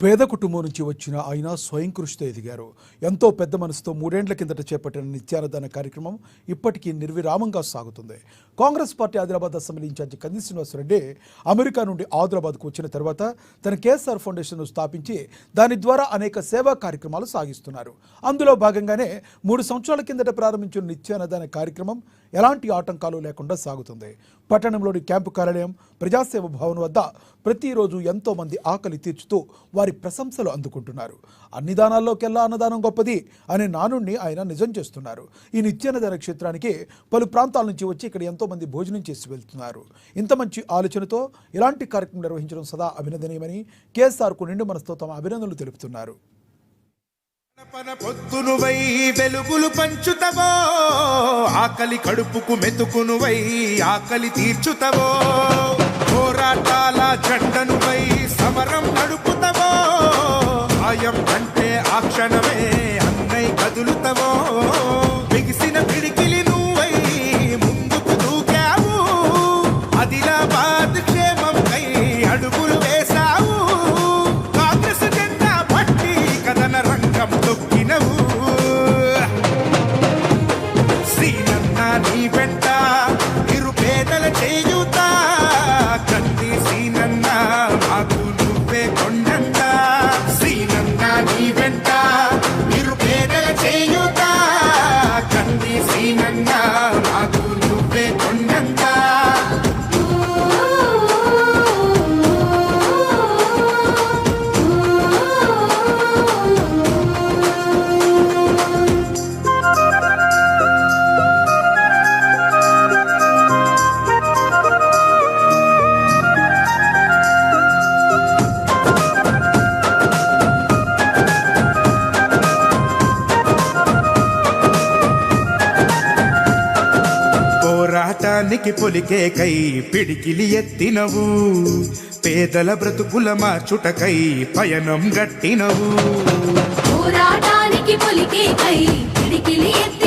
పేద కుటుంబం నుంచి వచ్చిన ఆయన స్వయం కృషితో ఎదిగారు. ఎంతో పెద్ద మనసుతో 3 ఏళ్ల కిందట చేపట్టిన నిత్యాన్నదాన కార్యక్రమం ఇప్పటికీ నిర్విరామంగా సాగుతుంది. Congress party Adilabad assembly incharge Kandi Srinivasa Reddy America నుండి ఆదిలాబాద్కు వచ్చిన తర్వాత తన కేఎస్ఆర్ ఫౌండేషన్ను స్థాపించి దాని ద్వారా అనేక సేవా కార్యక్రమాలు సాగిస్తున్నారు. అందులో భాగంగానే 3 సంవత్సరాల కిందట ప్రారంభించిన నిత్యాన్నదాన కార్యక్రమం ఎలాంటి ఆటంకాలు లేకుండా సాగుతుంది. పట్టణంలోని క్యాంపు కార్యాలయం ప్రజాసేవ భవన్ వద్ద ప్రతిరోజు ఎంతో మంది ఆకలి తీర్చుతూ వారి ప్రశంసలు అందుకుంటున్నారు. అన్ని దానాల్లోకెల్లా అన్నదానం గొప్పది అనే నానుడిని ఆయన నిజం చేస్తున్నారు. ఈ నిత్యాన్నదాన క్షేత్రానికి పలు ప్రాంతాల నుంచి వచ్చి ఇక్కడ ఎంతో మంది భోజనం చేసి వెళ్తున్నారు. ఇంత మంచి ఆలోచనతో ఇలాంటి కార్యక్రమం నిర్వహించడం సదా అభినందనీయమని కేఎస్ఆర్కు నిండు మనసుతో తమ అభినందనలు తెలుపుతున్నారు. పొద్దునువై వెలుగులు పంచుతవో, ఆకలి కడుపుకు మెతుకునువై ఆకలి తీర్చుతవో, పోరాటాల జెండనువై సమరం నడుపుతవో, సాయం అంటే ఆ క్షణమే అన్నై కదులుతవో, బిగిసిన పిడికిలి నువ్వై ముందుకు దూకావు, ఆదిలాబాద్ క్షేమంకై అడుగులు వేశావు, కాంగ్రెస్ జెండా పట్టి కథన రంగం తొక్కినవు, శ్రీనన్న నీ వెంట నిరుపేదల చేయుత, కంది శ్రీనన్న మాకు నువ్వే కొండంట, శ్రీనన్న నీ వెంట నిరుపేదల చేయుత, కంది శ్రీనన్న మాకు నువ్వే కొండంట. పోరాటానికి పొలికే కై పిడికిలి ఎత్తినవు, పేదల బ్రతుకుల మార్చుటకై పయనం గట్టినవు, పోరాటానికి పొలికే కై పిడికిలి ఎత్తినవు.